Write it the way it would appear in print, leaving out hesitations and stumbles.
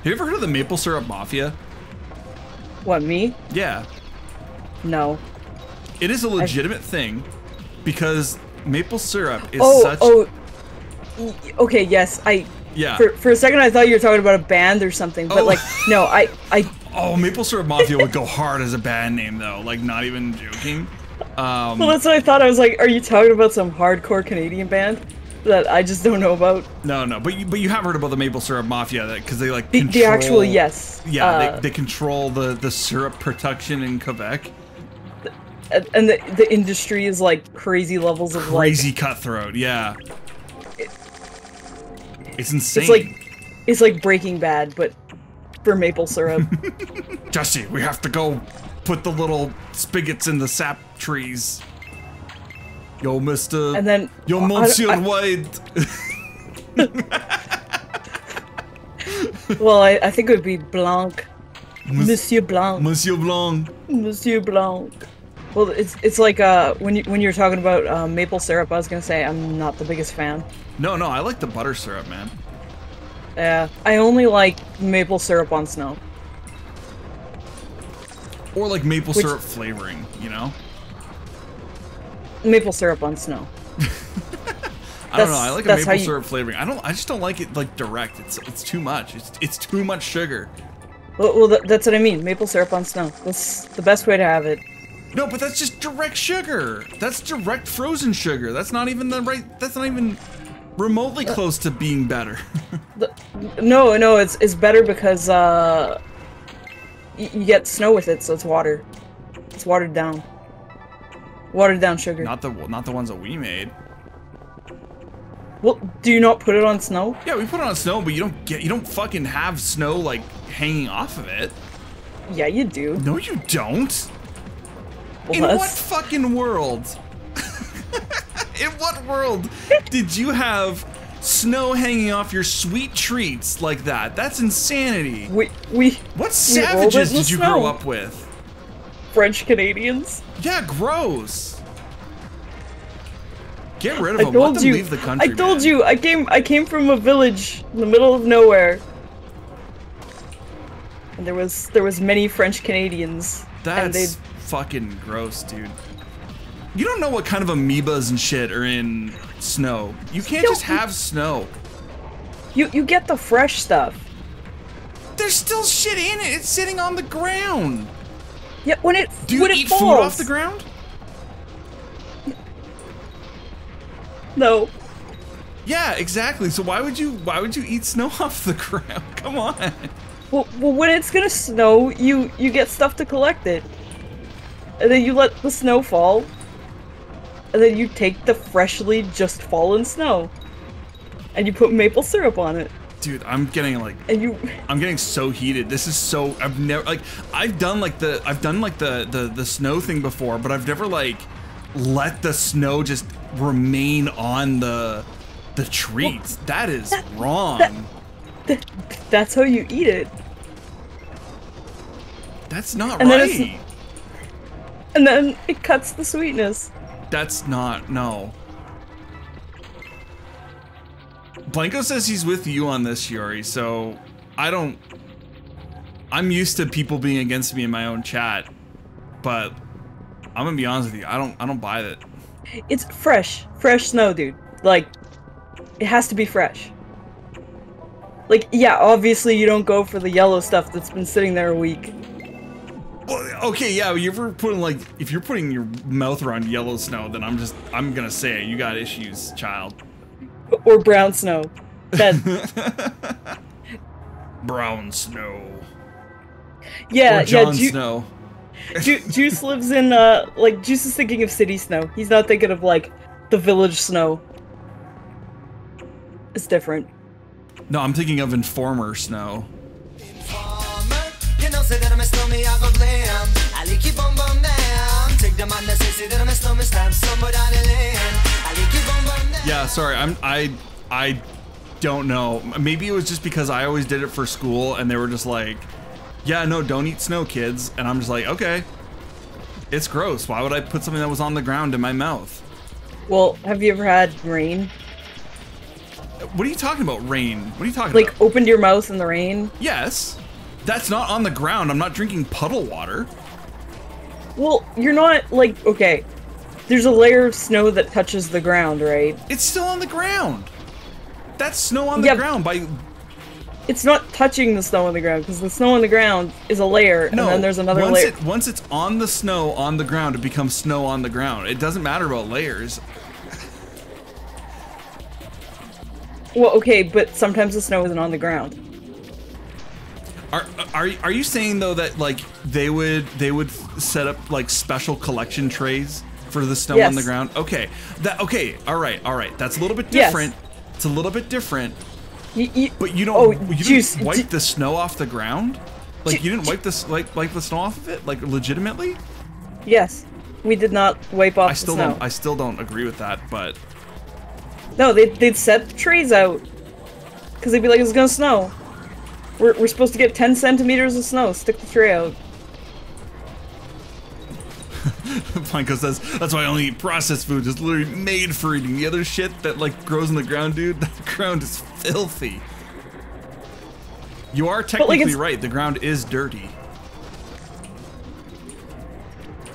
Have you ever heard of the Maple Syrup Mafia? What, me? Yeah. No. It is a legitimate thing because maple syrup is such... Okay, yes, Yeah. For a second I thought you were talking about a band or something, but like, no, Oh, Maple Syrup Mafia would go hard as a band name though, like not even joking. Well, that's what I thought. I was like, are you talking about some hardcore Canadian band that I just don't know about? No, but you have heard about the Maple Syrup Mafia, because they like control... The actual, yes. Yeah, they control the syrup production in Quebec. And the industry is like crazy levels of crazy cutthroat, yeah. It's insane. It's like Breaking Bad, but for maple syrup. Jesse, we have to go put the little spigots in the sap trees. Yo, Mr. And then Yo, Monsieur White. Well, I think it would be Blanc. Monsieur Blanc. Monsieur Blanc. Monsieur Blanc. Well, it's like when you're talking about maple syrup, I was gonna say I'm not the biggest fan. No, I like the butter syrup, man. Yeah, I only like maple syrup on snow. Or like maple syrup flavoring, you know? Maple syrup on snow. I don't know. I like a maple syrup flavoring. I just don't like it like direct. It's too much. It's too much sugar. Well, that's what I mean. Maple syrup on snow. That's the best way to have it. No, but that's just direct sugar. That's direct frozen sugar. That's not even the right. That's not even remotely close to being better. No, it's better because you get snow with it, so it's water. It's watered down. Watered down sugar. Not the ones that we made. Well, do you not put it on snow? Yeah, we put it on snow, but you don't fucking have snow like hanging off of it. Yeah, you do. No, you don't. Well, in what fucking world? In what world did you have snow hanging off your sweet treats like that? That's insanity. What savages did you grow up with? French Canadians. Yeah, gross. Get rid of them. Let them leave the country. I told you. I came from a village in the middle of nowhere, and there was many French Canadians. That's fucking gross, dude. You don't know what kind of amoebas and shit are in snow. You can't just have snow. You get the fresh stuff. There's still shit in it. It's sitting on the ground. Yeah, when it Do you eat food off the ground? No. Yeah, exactly. So why would you eat snow off the ground? Come on. Well, when it's gonna snow, you get stuff to collect it, and then you let the snow fall, and then you take the freshly just fallen snow, and you put maple syrup on it. Dude, I'm getting like, I'm getting so heated. This is so, I've done the snow thing before, but I've never like let the snow just remain on the treats. Well, that is wrong. That's how you eat it. That's not right. And then it cuts the sweetness. That's not, no. Blanco says he's with you on this, Yuri, so I'm used to people being against me in my own chat, but I'm gonna be honest with you, I don't buy that. It's fresh snow, dude. Like, it has to be fresh. Like, yeah, obviously you don't go for the yellow stuff that's been sitting there a week. Well, okay, yeah, if you're putting your mouth around yellow snow, then I'm gonna say it. You got issues, child. Or brown snow. Brown snow. Yeah, or Jon Snow. Juice lives in, like, Juice is thinking of city snow. He's not thinking of, like, the village snow. It's different. No, I'm thinking of Informer snow. Yeah, sorry, I don't know. Maybe it was just because I always did it for school and they were just like, yeah, no, don't eat snow, kids. And I'm just like, okay. It's gross. Why would I put something that was on the ground in my mouth? Well, have you ever had rain? What are you talking about, rain? What are you talking Like, about? opened your mouth in the rain? Yes. That's not on the ground. I'm not drinking puddle water. Well, you're not, like, okay. There's a layer of snow that touches the ground, right? It's still on the ground. That's snow on the ground by... It's not touching the snow on the ground, because the snow on the ground is a layer, and then there's another layer. Once it's on the snow on the ground, it becomes snow on the ground. It doesn't matter about layers. Well, okay, but sometimes the snow isn't on the ground. Are you saying though that like they would set up like special collection trays for the snow on the ground? Okay, all right. That's a little bit different. Yes. It's a little bit different. But you don't didn't wipe the snow off the ground? Like you didn't wipe this wipe the snow off of it? Like legitimately? Yes, we did not wipe off the snow. I still don't agree with that, but no, they'd set the trays out because they'd be like, it's gonna snow. We're supposed to get 10 centimeters of snow. Stick the tray out. Planko says, that's why I only eat processed food. It's literally made for eating. The other shit that like grows in the ground, dude, the ground is filthy. You are technically right. The ground is dirty.